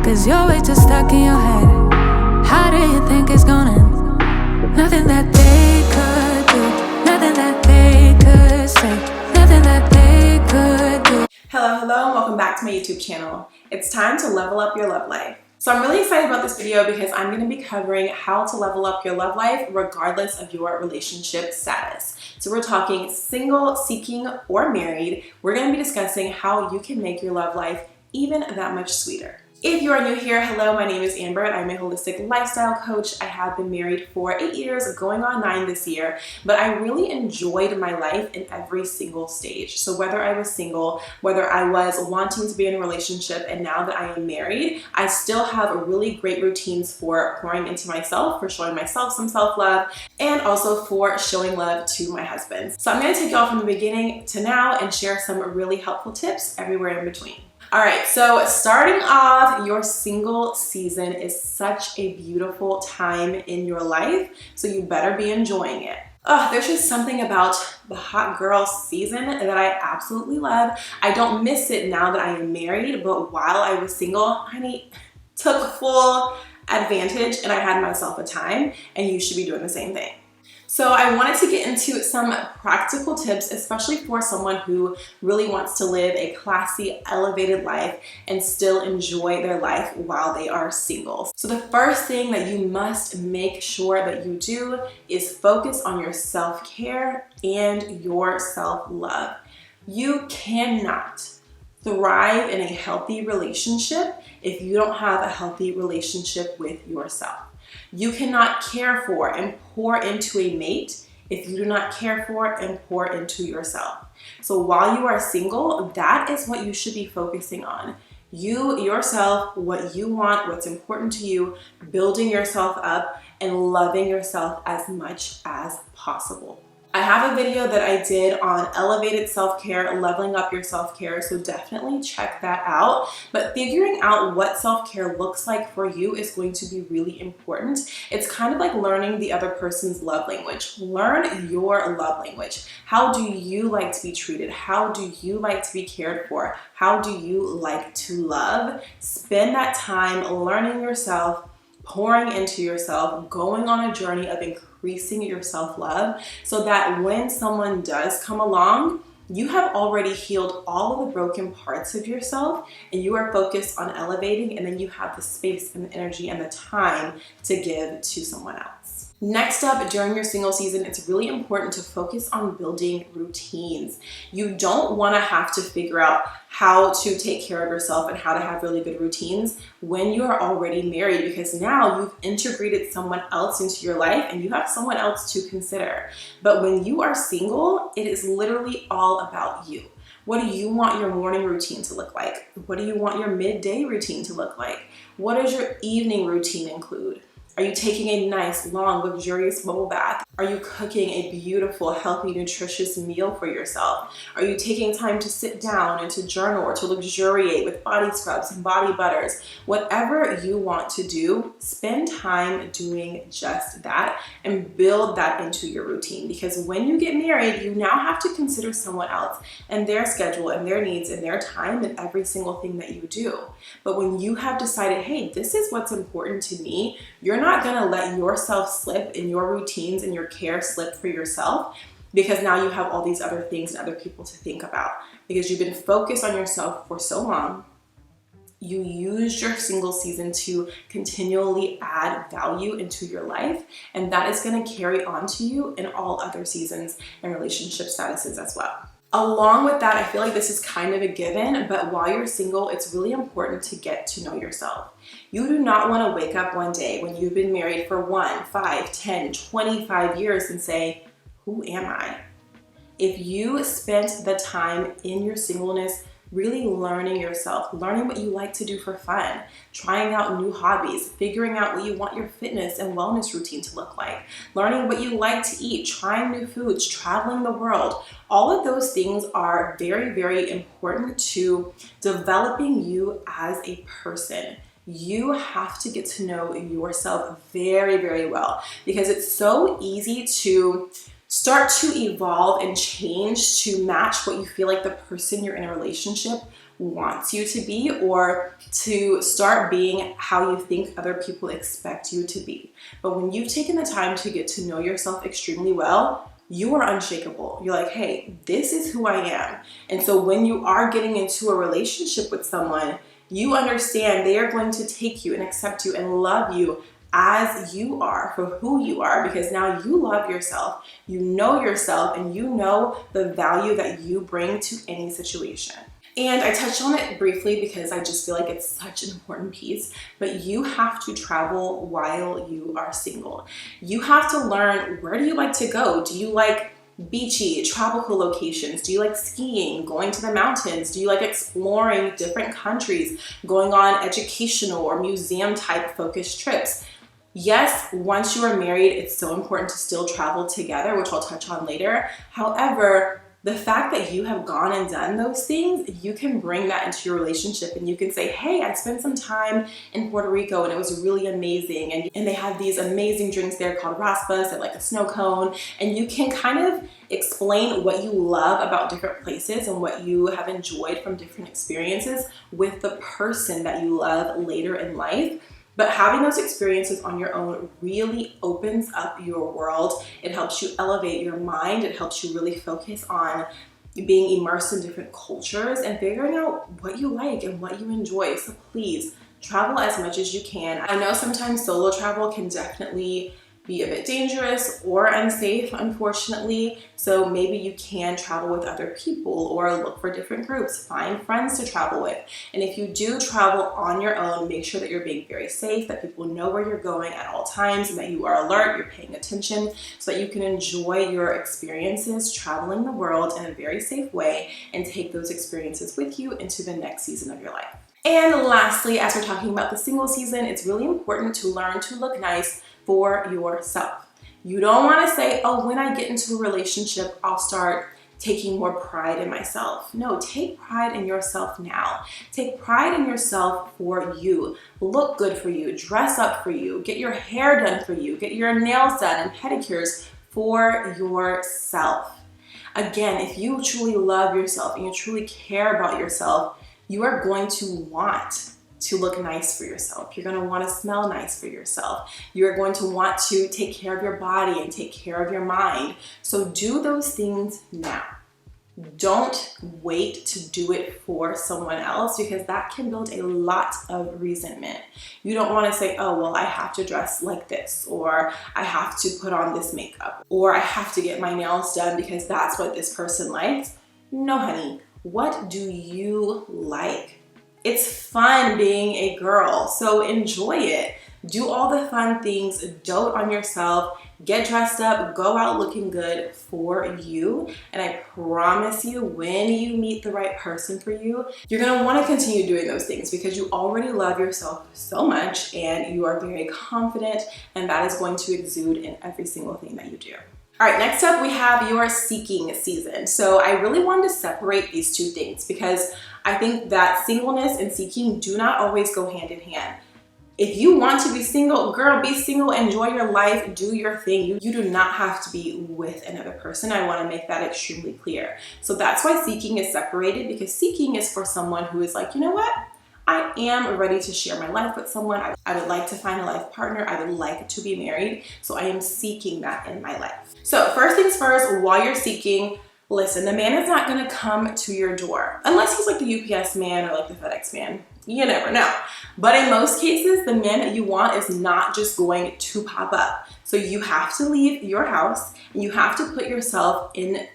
'cause you're way too stuck in your head. How do you think it's gonna end? Nothing that they could do, nothing that they could say, nothing that they could do. Hello, and welcome back to my YouTube channel. It's time to level up your love life. So I'm really excited about this video because I'm going to be covering how to level up your love life regardless of your relationship status. So we're talking single, seeking, or married. We're going to be discussing how you can make your love life even that much sweeter. If you are new here, hello, my name is Amber and I'm a holistic lifestyle coach. I have been married for 8 years, going on 9 this year, but I really enjoyed my life in every single stage. So whether I was single, whether I was wanting to be in a relationship, and now that I am married, I still have really great routines for pouring into myself, for showing myself some self-love, and also for showing love to my husband. So I'm going to take you all from the beginning to now and share some really helpful tips everywhere in between. All right, so starting off, your single season is such a beautiful time in your life, so you better be enjoying it. There's just something about the hot girl season that I absolutely love. I don't miss it now that I am married, but while I was single, honey, took full advantage and I had myself a time, and you should be doing the same thing. So I wanted to get into some practical tips, especially for someone who really wants to live a classy, elevated life and still enjoy their life while they are single. So the first thing that you must make sure that you do is focus on your self-care and your self-love. You cannot thrive in a healthy relationship if you don't have a healthy relationship with yourself. You cannot care for and pour into a mate if you do not care for and pour into yourself. So while you are single, that is what you should be focusing on. You, yourself, what you want, what's important to you, building yourself up and loving yourself as much as possible. I have a video that I did on elevated self-care, leveling up your self-care, so definitely check that out. But figuring out what self-care looks like for you is going to be really important. It's kind of like learning the other person's love language. Learn your love language. How do you like to be treated? How do you like to be cared for? How do you like to love? Spend that time learning yourself, pouring into yourself, going on a journey of increasing your self-love so that when someone does come along, you have already healed all of the broken parts of yourself and you are focused on elevating, and then you have the space and the energy and the time to give to someone else. Next up, during your single season, it's really important to focus on building routines. You don't want to have to figure out how to take care of yourself and how to have really good routines when you are already married, because now you've integrated someone else into your life and you have someone else to consider. But when you are single, it is literally all about you. What do you want your morning routine to look like? What do you want your midday routine to look like? What does your evening routine include? Are you taking a nice, long, luxurious bubble bath? Are you cooking a beautiful, healthy, nutritious meal for yourself? Are you taking time to sit down and to journal or to luxuriate with body scrubs and body butters? Whatever you want to do, spend time doing just that and build that into your routine. Because when you get married, you now have to consider someone else and their schedule and their needs and their time in every single thing that you do. But when you have decided, hey, this is what's important to me, you're not gonna let yourself slip in your routines and your care slip for yourself, because now you have all these other things and other people to think about. Because you've been focused on yourself for so long, you used your single season to continually add value into your life, and that is gonna carry on to you in all other seasons and relationship statuses as well. Along with that, I feel like this is kind of a given, but while you're single, it's really important to get to know yourself. You do not want to wake up one day when you've been married for 1, 5, 10, 25 years and say, who am I? If you spent the time in your singleness really learning yourself, learning what you like to do for fun, trying out new hobbies, figuring out what you want your fitness and wellness routine to look like, learning what you like to eat, trying new foods, traveling the world. All of those things are very, very important to developing you as a person. You have to get to know yourself very, very well, because it's so easy to start to evolve and change to match what you feel like the person you're in a relationship wants you to be, or to start being how you think other people expect you to be. But when you've taken the time to get to know yourself extremely well, you are unshakable. You're like, hey, this is who I am. And so when you are getting into a relationship with someone, you understand they are going to take you and accept you and love you as you are, for who you are, because now you love yourself, you know yourself, and you know the value that you bring to any situation. And I touched on it briefly because I just feel like it's such an important piece, but you have to travel while you are single. You have to learn, where do you like to go? Do you like beachy, tropical locations? Do you like skiing, going to the mountains? Do you like exploring different countries, going on educational or museum type focused trips? Yes, once you are married, it's so important to still travel together, which I'll touch on later. However, the fact that you have gone and done those things, you can bring that into your relationship, and you can say, hey, I spent some time in Puerto Rico and it was really amazing. And they have these amazing drinks there called raspas and like a snow cone. And you can kind of explain what you love about different places and what you have enjoyed from different experiences with the person that you love later in life. But having those experiences on your own really opens up your world. It helps you elevate your mind. It helps you really focus on being immersed in different cultures and figuring out what you like and what you enjoy. So please travel as much as you can. I know sometimes solo travel can definitely be a bit dangerous or unsafe, unfortunately. So maybe you can travel with other people or look for different groups, find friends to travel with. And if you do travel on your own, make sure that you're being very safe, that people know where you're going at all times, and that you are alert, you're paying attention, so that you can enjoy your experiences traveling the world in a very safe way and take those experiences with you into the next season of your life. And lastly, as we're talking about the single season, it's really important to learn to look nice for yourself. You don't want to say, oh, when I get into a relationship, I'll start taking more pride in myself. No, take pride in yourself now. Take pride in yourself for you. Look good for you, dress up for you, get your hair done for you, get your nails done and pedicures for yourself. Again, if you truly love yourself and you truly care about yourself, you are going to want to look nice for yourself. You're going to want to smell nice for yourself. You're going to want to take care of your body and take care of your mind. So do those things now. Don't wait to do it for someone else, because that can build a lot of resentment. You don't want to say, oh, well, I have to dress like this, or I have to put on this makeup, or I have to get my nails done because that's what this person likes. No, honey. What do you like? It's fun being a girl, so enjoy it. Do all the fun things, dote on yourself, get dressed up, go out looking good for you. And I promise you, when you meet the right person for you, you're gonna wanna continue doing those things because you already love yourself so much and you are very confident, and that is going to exude in every single thing that you do. All right, next up we have your seeking season. So I really wanted to separate these two things because I think that singleness and seeking do not always go hand in hand. If you want to be single, girl, be single, enjoy your life, do your thing. You do not have to be with another person. I want to make that extremely clear. So that's why seeking is separated, because seeking is for someone who is like, you know what? I am ready to share my life with someone. I would like to find a life partner. I would like to be married. So I am seeking that in my life. So first things first, while you're seeking, listen, the man is not gonna come to your door unless he's like the UPS man or like the FedEx man. You never know. But in most cases, the man that you want is not just going to pop up. So you have to leave your house and you have to put yourself in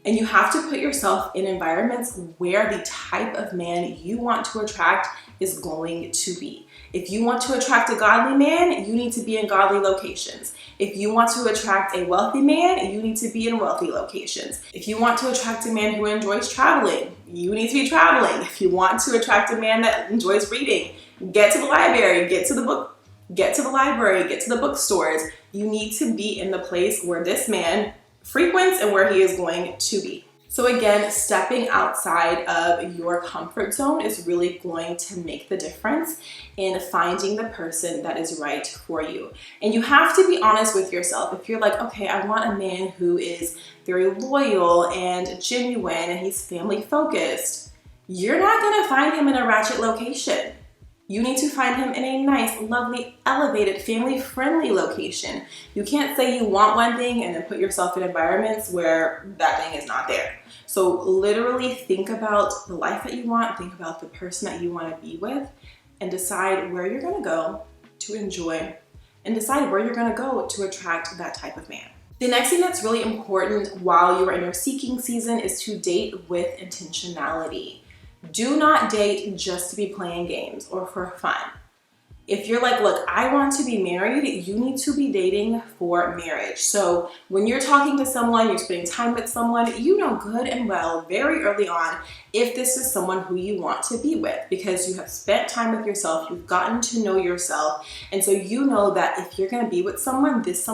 environments where the type of man you want to attract is going to be. If you want to attract a godly man, you need to be in godly locations. If you want to attract a wealthy man, you need to be in wealthy locations. If you want to attract a man who enjoys traveling, you need to be traveling. If you want to attract a man that enjoys reading, get to the library, get to the library, get to the bookstores. You need to be in the place where this man frequents and where he is going to be. So again, stepping outside of your comfort zone is really going to make the difference in finding the person that is right for you. And you have to be honest with yourself. If you're like, okay, I want a man who is very loyal and genuine and he's family focused, you're not gonna find him in a ratchet location. You need to find him in a nice, lovely, elevated, family-friendly location. You can't say you want one thing and then put yourself in environments where that thing is not there. So literally think about the life that you want, think about the person that you want to be with, and decide where you're gonna go to enjoy, and decide where you're gonna go to attract that type of man. The next thing that's really important while you are in your seeking season is to date with intentionality. Do not date just to be playing games or for fun. If you're like, look, I want to be married, you need to be dating for marriage. So when you're talking to someone, you're spending time with someone, you know good and well very early on if this is someone who you want to be with, because you have spent time with yourself, you've gotten to know yourself, and so you know that if you're going to be with someone, this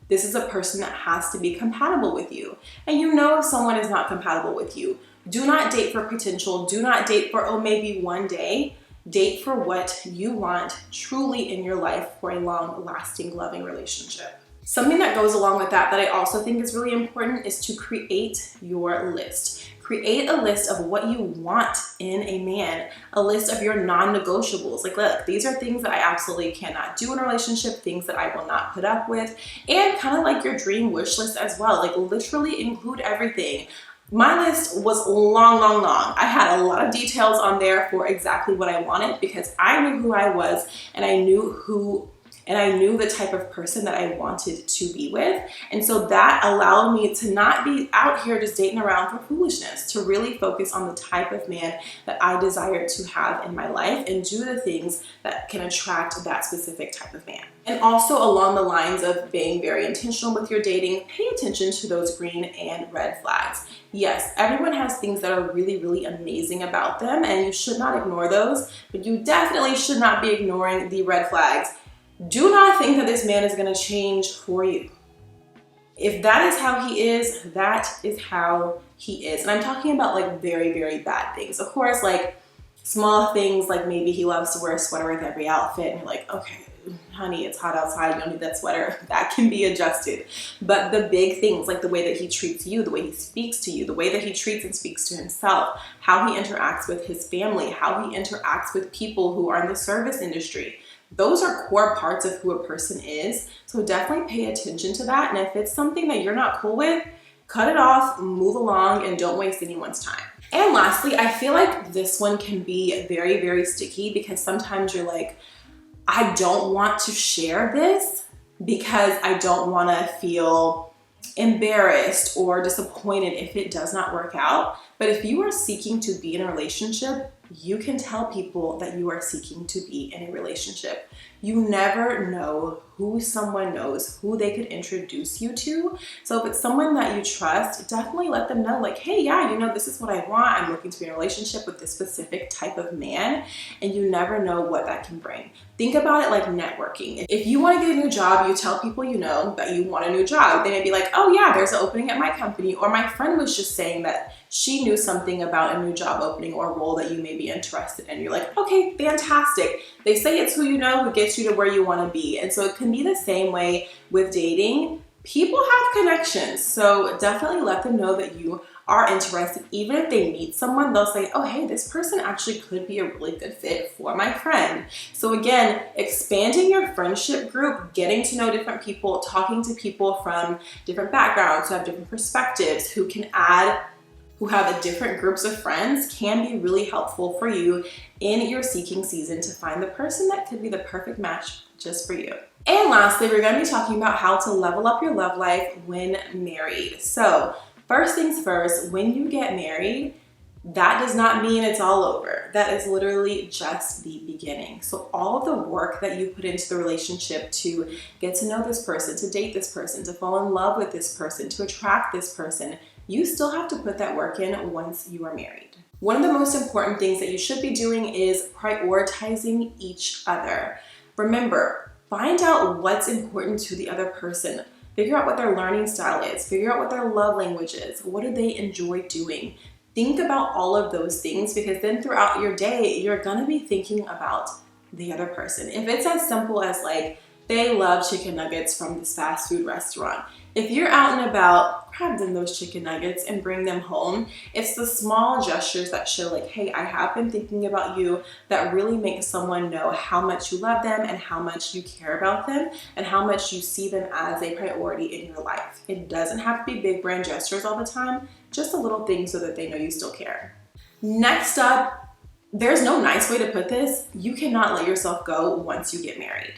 is a person that has to be compatible with you. And you know if someone is not compatible with you. Do not date for potential. Do not date for, oh, maybe one day. Date for what you want truly in your life for a long-lasting, loving relationship. Something that goes along with that I also think is really important is to create your list. Create a list of what you want in a man, a list of your non-negotiables. Like, look, these are things that I absolutely cannot do in a relationship, things that I will not put up with, and kind of like your dream wish list as well. Like, literally include everything. My list was long. I had a lot of details on there for exactly what I wanted because I knew who I was, and I knew the type of person that I wanted to be with. And so that allowed me to not be out here just dating around for foolishness, to really focus on the type of man that I desired to have in my life and do the things that can attract that specific type of man. And also along the lines of being very intentional with your dating, pay attention to those green and red flags. Yes, everyone has things that are really amazing about them, and you should not ignore those, but you definitely should not be ignoring the red flags. Do not think that this man is going to change for you. If that is how he is, that is how he is. And I'm talking about like very bad things. Of course, like small things, like maybe he loves to wear a sweater with every outfit, and you're like, okay, honey, it's hot outside, you don't need that sweater. That can be adjusted. But the big things, like the way that he treats you, the way he speaks to you, the way that he treats and speaks to himself, how he interacts with his family, how he interacts with people who are in the service industry, those are core parts of who a person is. So definitely pay attention to that. And if it's something that you're not cool with, cut it off, move along, and don't waste anyone's time. And lastly, I feel like this one can be very sticky because sometimes you're like, I don't want to share this because I don't want to feel embarrassed or disappointed if it does not work out. But if you are seeking to be in a relationship, you can tell people that you are seeking to be in a relationship. You never know who someone knows, who they could introduce you to. So if it's someone that you trust, definitely let them know, like, hey, yeah, you know, this is what I want. I'm looking to be in a relationship with this specific type of man. And you never know what that can bring. Think about it like networking. If you want to get a new job, you tell people you know that you want a new job. They may be like, oh yeah, there's an opening at my company. Or my friend was just saying that she knew something about a new job opening or role that you may be interested in. You're like, okay, fantastic. They say it's who you know who gets you to where you want to be. And so it can be the same way with dating. People have connections. So definitely let them know that you are interested. Even if they meet someone, they'll say, oh, hey, this person actually could be a really good fit for my friend. So again, expanding your friendship group, getting to know different people, talking to people from different backgrounds, who have different perspectives, who have different groups of friends can be really helpful for you in your seeking season to find the person that could be the perfect match just for you. And lastly, we're going to be talking about how to level up your love life when married. So first things first, when you get married, that does not mean it's all over. That is literally just the beginning. So all of the work that you put into the relationship to get to know this person, to date this person, to fall in love with this person, to attract this person, you still have to put that work in once you are married. One of the most important things that you should be doing is prioritizing each other. Remember, find out what's important to the other person. Figure out what their learning style is. Figure out what their love language is. What do they enjoy doing? Think about all of those things, because then throughout your day, you're gonna be thinking about the other person. If it's as simple as like, they love chicken nuggets from this fast food restaurant, If you're out and about, grab them those chicken nuggets and bring them home. It's the small gestures that show like, hey, I have been thinking about you, that really make someone know how much you love them and how much you care about them and how much you see them as a priority in your life. It doesn't have to be big brand gestures all the time, just a little thing so that they know you still care. Next up, there's no nice way to put this. You cannot let yourself go once you get married.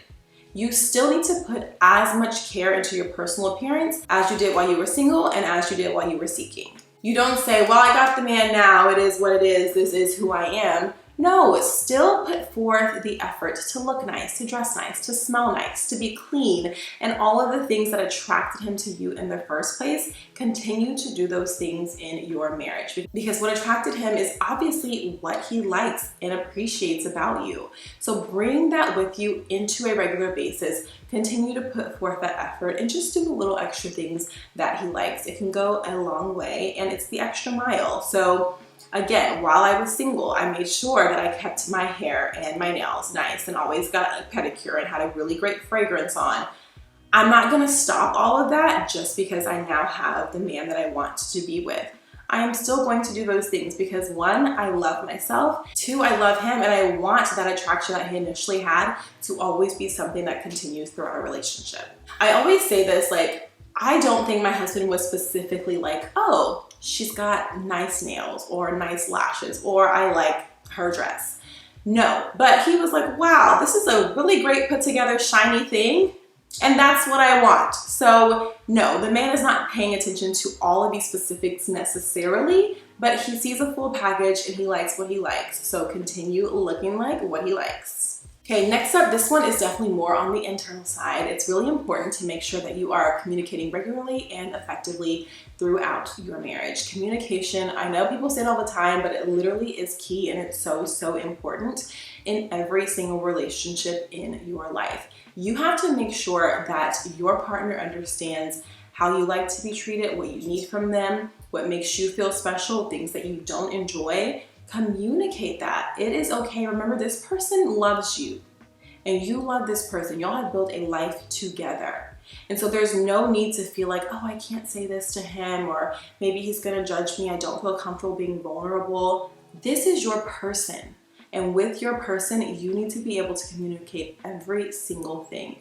You still need to put as much care into your personal appearance as you did while you were single and as you did while you were seeking. You don't say, well, I got the man now, it is what it is, this is who I am. No, still put forth the effort to look nice, to dress nice, to smell nice, to be clean, and all of the things that attracted him to you in the first place. Continue to do those things in your marriage, because what attracted him is obviously what he likes and appreciates about you. So bring that with you into a regular basis. Continue to put forth that effort and just do the little extra things that he likes. It can go a long way, and it's the extra mile. So again, while I was single, I made sure that I kept my hair and my nails nice and always got a pedicure and had a really great fragrance on. I'm not gonna stop all of that just because I now have the man that I want to be with. I am still going to do those things because 1, I love myself, 2, I love him, and I want that attraction that he initially had to always be something that continues throughout our relationship. I always say this, like, I don't think my husband was specifically like, oh, she's got nice nails or nice lashes, or I like her dress. No, but he was like, wow, this is a really great put together shiny thing, and that's what I want. So no, the man is not paying attention to all of these specifics necessarily, but he sees a full package and he likes what he likes. So continue looking like what he likes. Okay, next up, this one is definitely more on the internal side. It's really important to make sure that you are communicating regularly and effectively throughout your marriage. Communication, I know people say it all the time, but it literally is key, and it's so, so important in every single relationship in your life. You have to make sure that your partner understands how you like to be treated, what you need from them, what makes you feel special, things that you don't enjoy. Communicate that. It is okay. Remember, this person loves you and you love this person. Y'all have built a life together. And so there's no need to feel like, oh, I can't say this to him, or maybe he's gonna judge me. I don't feel comfortable being vulnerable. This is your person. And with your person, you need to be able to communicate every single thing.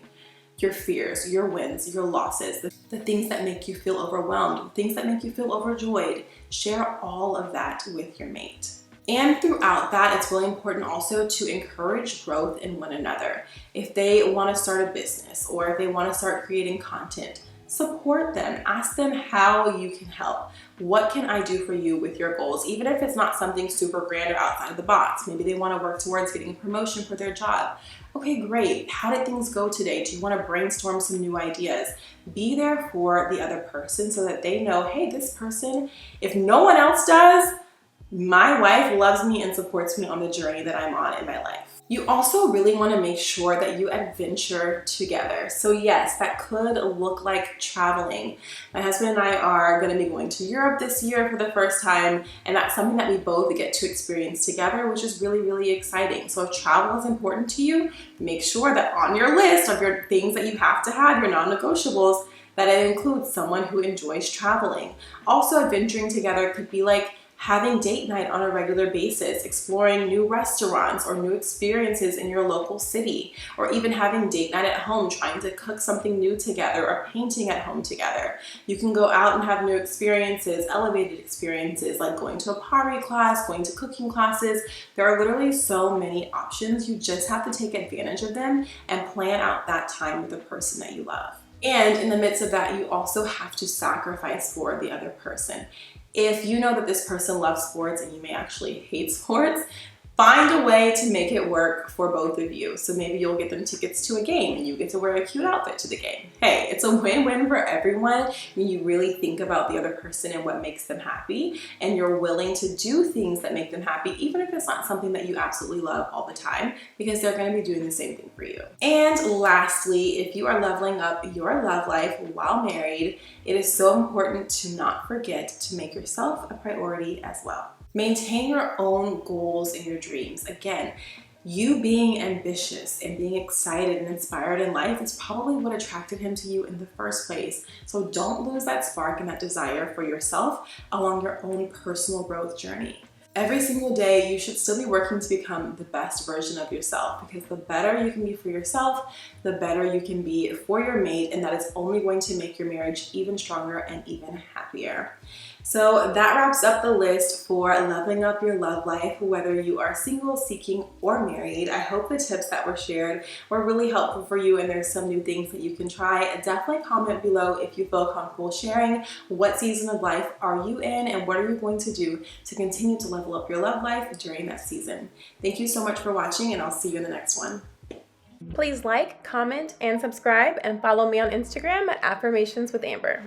Your fears, your wins, your losses, the things that make you feel overwhelmed, things that make you feel overjoyed. Share all of that with your mate. And throughout that, it's really important also to encourage growth in one another. If they want to start a business or if they want to start creating content, support them. Ask them how you can help. What can I do for you with your goals? Even if it's not something super grand or outside of the box. Maybe they want to work towards getting a promotion for their job. Okay, great. How did things go today? Do you want to brainstorm some new ideas? Be there for the other person so that they know, hey, this person, if no one else does, my wife loves me and supports me on the journey that I'm on in my life. You also really want to make sure that you adventure together. So yes, that could look like traveling. My husband and I are going to be going to Europe this year for the first time, and that's something that we both get to experience together, which is really, really exciting. So if travel is important to you, make sure that on your list of your things that you have to have, your non-negotiables, that it includes someone who enjoys traveling. Also, adventuring together could be like having date night on a regular basis, exploring new restaurants or new experiences in your local city, or even having date night at home, trying to cook something new together or painting at home together. You can go out and have new experiences, elevated experiences, like going to a pottery class, going to cooking classes. There are literally so many options. You just have to take advantage of them and plan out that time with the person that you love. And in the midst of that, you also have to sacrifice for the other person. If you know that this person loves sports and you may actually hate sports, find a way to make it work for both of you. So maybe you'll get them tickets to a game and you get to wear a cute outfit to the game. Hey, it's a win-win for everyone when you really think about the other person and what makes them happy, and you're willing to do things that make them happy, even if it's not something that you absolutely love all the time, because they're going to be doing the same thing for you. And lastly, if you are leveling up your love life while married, it is so important to not forget to make yourself a priority as well. Maintain your own goals and your dreams. Again, You being ambitious and being excited and inspired in life is probably what attracted him to you in the first place. So don't lose that spark and that desire for yourself along your own personal growth journey. Every single day, you should still be working to become the best version of yourself, because the better you can be for yourself, the better you can be for your mate, and that is only going to make your marriage even stronger and even happier. So that wraps up the list for leveling up your love life, whether you are single, seeking, or married. I hope the tips that were shared were really helpful for you and there's some new things that you can try. Definitely comment below if you feel comfortable sharing what season of life are you in and what are you going to do to continue to level up your love life during that season. Thank you so much for watching, and I'll see you in the next one. Please like, comment, and subscribe, and follow me on Instagram at Affirmations with Amber.